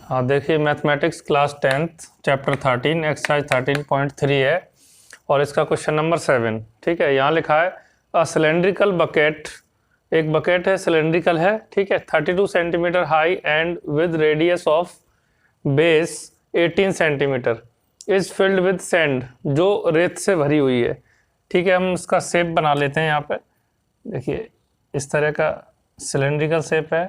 हाँ देखिए, mathematics class 10th chapter 13 exercise 13.3 है और इसका क्वेश्चन नंबर 7। ठीक है, यहाँ लिखा है अ सिलेंड्रिकल बकेट, एक बकेट है, सिलेंड्रिकल है, ठीक है, 32 centimetre high and with radius of base 18 centimetre is filled with sand, जो रेत से भरी हुई है। ठीक है, हम इसका शेप बना लेते हैं। यहाँ पे देखिए इस तरह का सिलेंड्रिकल शेप है।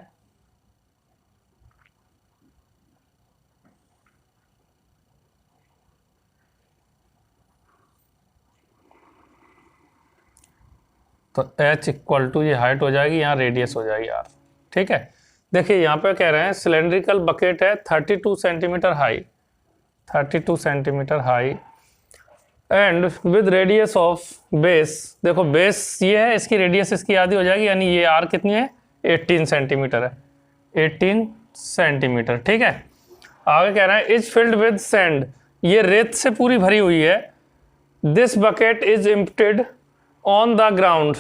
तो h इक्वल टू ये हाइट हो जाएगी, यहाँ रेडियस हो जाएगी r। ठीक है, देखिए यहाँ पे कह रहे हैं सिलेंड्रिकल बकेट है 32 centimetre high, 32 centimetre high and with radius of base. देखो बेस ये है, इसकी रेडियस इसकी आधी हो जाएगी, यानी ये r कितनी है, 18 सेंटीमीटर है, 18 सेंटीमीटर। ठीक है, आगे कह रहे हैं इज फिल्ड विद सैंड, ये रेत से पूरी भरी हुई है। This bucket is emptied on the ground.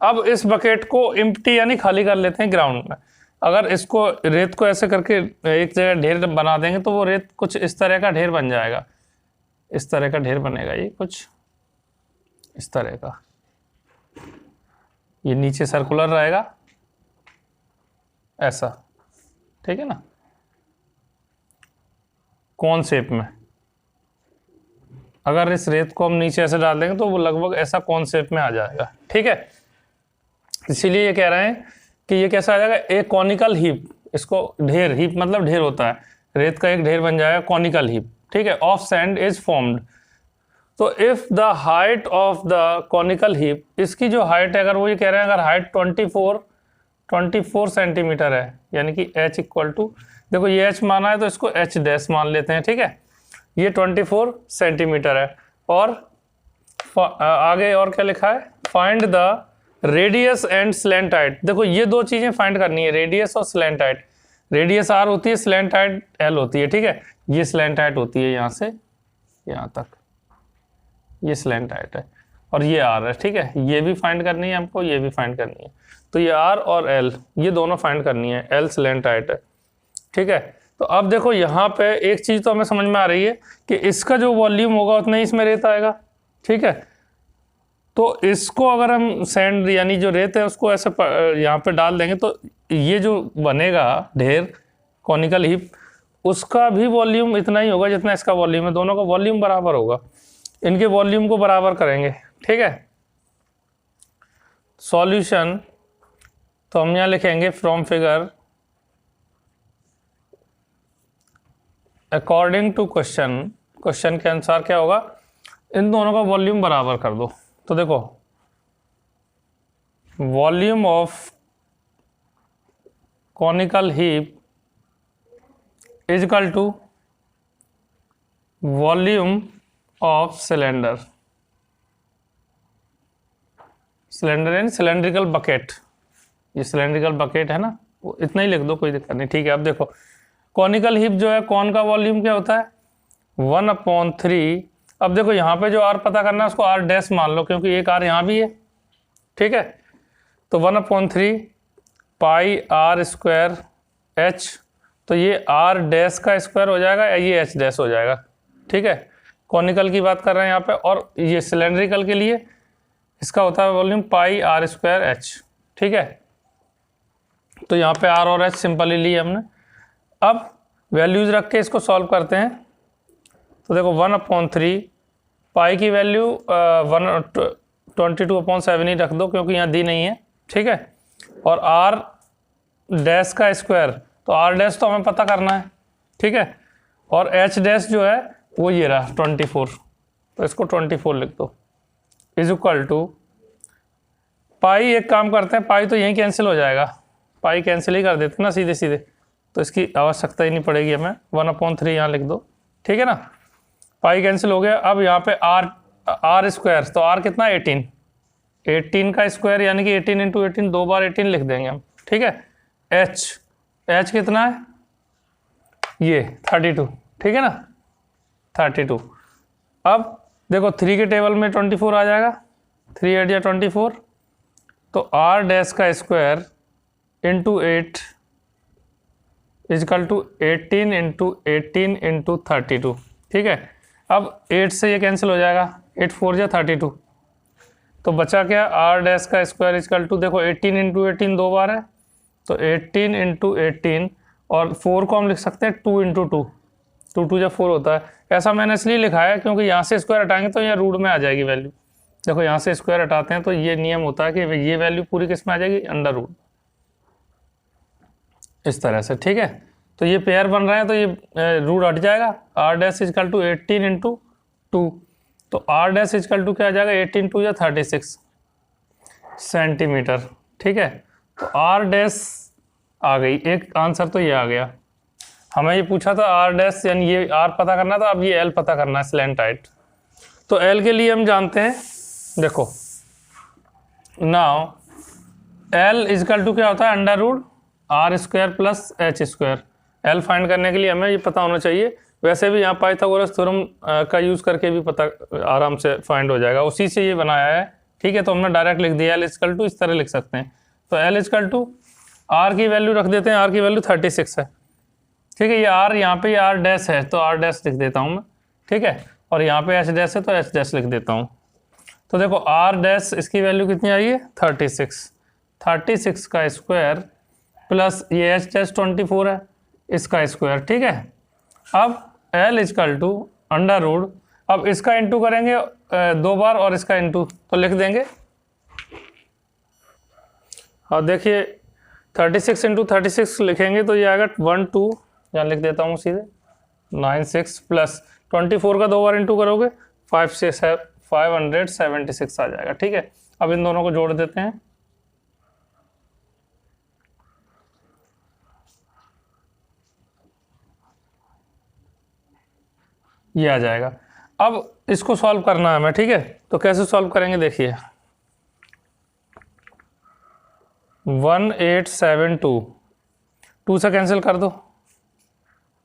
अब इस बकेट को एम्प्टी यानी खाली कर लेते हैं ग्राउंड में। अगर इसको रेत को ऐसे करके एक जगह ढेर बना देंगे तो वो रेत कुछ इस तरह का ढेर बन जाएगा, इस तरह का ढेर बनेगा, ये कुछ इस तरह का, ये नीचे सर्कुलर रहेगा ऐसा। ठीक है ना, कौन शेप में। अगर इस रेत को हम नीचे ऐसे डाल देंगे तो वो लगभग ऐसा कौन शेप में आ जाएगा। ठीक है, इसीलिए ये कह रहे हैं कि ये कैसा आ जाएगा, एक कॉनिकल हीप। इसको ढेर, हीप मतलब ढेर होता है, रेत का एक ढेर बन जाएगा, कॉनिकल हीप। ठीक है, ऑफ सैंड इज फॉर्म्ड। तो if the height of the conical heap, इसकी जो हाइट है, अगर वो ये कह रहे हैं अगर हाइट 24 सेंटीमीटर है, यानी कि h इक्वल टू, देखो ये h माना है तो इसको h डैश मान लेते हैं। ठीक है, ये 24 सेंटीमीटर है। और आगे और क्या लिखा है, find the radius and slant height. देखो ये दो चीजें फाइंड करनी है, रेडियस और स्लैंट हाइट। रेडियस r होती है, स्लैंट हाइट l होती है। ठीक है, ये स्लैंट हाइट होती है यहाँ से यहाँ तक, ये स्लैंट हाइट है और ये r है। ठीक है, ये भी फाइंड करनी है हमको, ये भी फाइंड करनी है। तो ये r और l ये दोनों फाइंड करनी है, l स्लैंट हाइट है। ठीक है, तो अब देखो यहाँ पे एक चीज तो हमें समझ में आ रही है कि इसका जो वॉल्यूम होगा उतना ही इसमें रेत आएगा। ठीक है, तो इसको अगर हम सैंड यानी जो रेत है उसको ऐसे यहाँ पे डाल देंगे तो ये जो बनेगा ढेर कॉनिकल हीप, उसका भी वॉल्यूम इतना ही होगा जितना इसका वॉल्यूम है। दोनों का वॉल्यूम बराबर होगा, इनके वॉल्यूम को बराबर करेंगे। ठीक है, सॉल्यूशन तो हम यहाँ लिखेंगे from figure according to question, question के अनुसार क्या होगा, इन दोनों का वॉल्यूम बराबर कर दो। तो देखो volume of conical heap is equal to volume of cylinder, cylinder यानी सिलेंड्रिकल बकेट। ये सिलेंड्रिकल बकेट है ना, वो इतना ही लिख दो, कोई दिक्कत नहीं। ठीक है, अब देखो कॉनिकल हीप जो है, कॉन का वॉल्यूम क्या होता है 1/3। अब देखो यहाँ पे जो r पता करना है उसको r डैश मान लो, क्योंकि एक r यहाँ भी है। ठीक है, तो 1/3 पाई r स्क्वायर h, तो ये r डैश का स्क्वायर हो जाएगा या ये h डैश हो जाएगा। ठीक है, कॉनिकल की बात कर रहे हैं यहाँ पे, और ये सिलेंड्रिकल के लिए इसका होता है वॉल्यूम पाई r स्क्वायर h। ठीक है, तो यहाँ पे r और h सिंपल ही लिए हमने। अब वैल्यूज रख के इसको सॉल्व करते हैं। तो देखो 1/3 पाई की वैल्यू 22/7 ही रख दो, क्योंकि यहाँ दी नहीं है। ठीक है, और r डैश का स्क्वायर, तो r डैश तो हमें पता करना है। ठीक है, और h डैश जो है वो ये रहा 24, तो इसको 24 लिख दो, इज इक्वल टू पाई। एक काम करते हैं, पाई तो यहीं कैंसिल हो जाएगा, पाई कैंसिल ही कर देते ना सीधे सीधे, तो इसकी आवश्यकता ही नहीं पड़ेगी हमें। 1/3 यहाँ लिख दो। ठीक है ना, पाई कैंसिल हो गया। अब यहाँ पे r स्क्वायर, तो r कितना 18 का स्क्वायर, यानी कि 18 × 18 दो बार 18 लिख देंगे हम। ठीक है, h कितना है ये 32। ठीक है ना, 32। अब देखो 3 के टेबल में 24 आ जाएगा, 3 8 या 24, तो r डैश का square into 8 equal to 18 into 18 into 32, ठीक है। अब 8 से ये कैंसिल हो जाएगा, 8 4 जा 32, तो बचा क्या, आर डैश का स्क्वायर इजकल टू, देखो 18 इंटू 18 दो बार है, तो 18 इंटू 18, और 4 को हम लिख सकते हैं 2 इंटू 2, 2 2 जब 4 होता है। ऐसा मैंने इसलिए लिखा है क्योंकि यहाँ से स्क्वायर हटाएंगे तो यहाँ रूट में आ जाएगी वैल्यू। देखो यहाँ से स्क्वायर हटाते हैं तो ये नियम होता है कि ये वैल्यू पूरी किस में आ जाएगी, अंडर रूट, इस तरह से, ठीक है। तो ये पेयर बन रहे हैं तो ये रूट हट जाएगा, R dash equal to 18 into 2, तो आर डैश इजकल टू क्या आ जाएगा, 18 2 या 36 सेंटीमीटर, ठीक है। तो आर डैश आ गई, एक आंसर तो ये आ गया। हमें ये पूछा था आर डैश यानी ये आर पता करना था, अब ये एल पता करना है, स्लैंट हाइट। तो एल के लिए हम जानते हैं, देखो नाउ एल इजकल टू क्या होता है, under root R square plus H square. L find करने के लिए हमें ये पता होना चाहिए, वैसे भी यहाँ पाइथागोरस थ्योरम का यूज़ करके भी पता आराम से फाइंड हो जाएगा, उसी से ये बनाया है, ठीक है। तो हमने डायरेक्ट लिख दिया एल इजकल टू, इस तरह लिख सकते हैं। तो एल इजकल टू आर की वैल्यू रख देते हैं, आर की वैल्यू 36 है, ठीक है। ये आर यहाँ पे आर डैश है तो आर डैश लिख देता हूँ मैं, ठीक है। और यहाँ पे एच डैश है तो एच डैश लिख देता हूँ। तो देखो आर डैश इसकी वैल्यू कितनी आई है, 36 का स्क्वायर प्लस ये एच डैश 24 है, इसका स्क्वायर, ठीक है। अब L equal to under root, अब इसका इंटू करेंगे दो बार और इसका इंटू, तो लिख देंगे। और देखिए 36 इंटू 36 लिखेंगे तो ये आएगा 1 2, यहाँ लिख देता हूँ सीधे 96 प्लस 24 का दो बार इंटू करोगे 576 आ जाएगा, ठीक है। अब इन दोनों को जोड़ देते हैं, ये आ जाएगा। अब इसको सॉल्व करना है हमें, ठीक है। तो कैसे सॉल्व करेंगे, देखिए 1872, 2 से कैंसिल कर दो,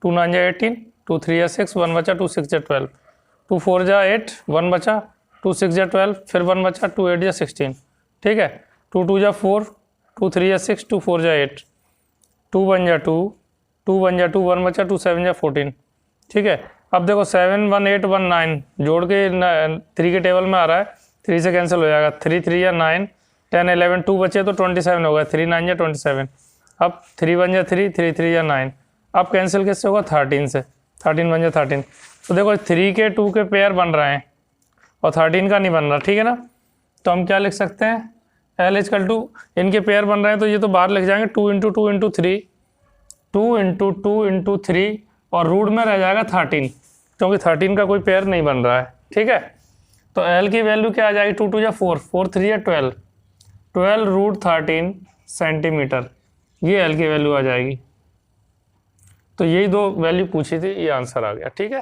2 9 जा 18, 2 3 जा 6, 1 बचा, 2 6 जा 12, 2 4 जा 8, 1 बचा, 2 6 जा 12, फिर 1 बचा, 2 8 जा 16, ठीक है। 2 2 जा 4, 2 3 जा 6, 2 4 जा 8, 2 1 जा 2, 2 1 जा 2, 1 बचा, 2 7 जा 14, ठीक है। अब देखो 7 1 8 1 9 जोड़ के 3 के टेबल में आ रहा है, 3 से कैंसिल हो जाएगा, 3 3 या 9, 10 11 2 बचे तो 27 होगा, 3 9 या 27। अब 3 1 या 3, 3 3 या 9, अब कैंसिल किससे होगा, 13 से, 13 1 या 13। तो देखो 3 के 2 के पेयर बन रहे हैं और 13 का नहीं बन रहा, ठीक है ना। तो हम क्या लिख सकते हैं, एल इजकल टू, इनके पेयर बन रहे हैं तो ये तो बाहर लिख जाएंगे 2 इंटू 2 इंटू 3, 2 इंटू 2 इंटू 3, और रूट में रह जाएगा 13 क्योंकि 13 का कोई पेयर नहीं बन रहा है, ठीक है। तो एल की वैल्यू क्या आ जाएगी, 2 2 या 4, 4 3 या 12, 12 रूट 13 सेंटीमीटर, ये एल की वैल्यू आ जाएगी। तो यही दो वैल्यू पूछी थी, ये आंसर आ गया, ठीक है।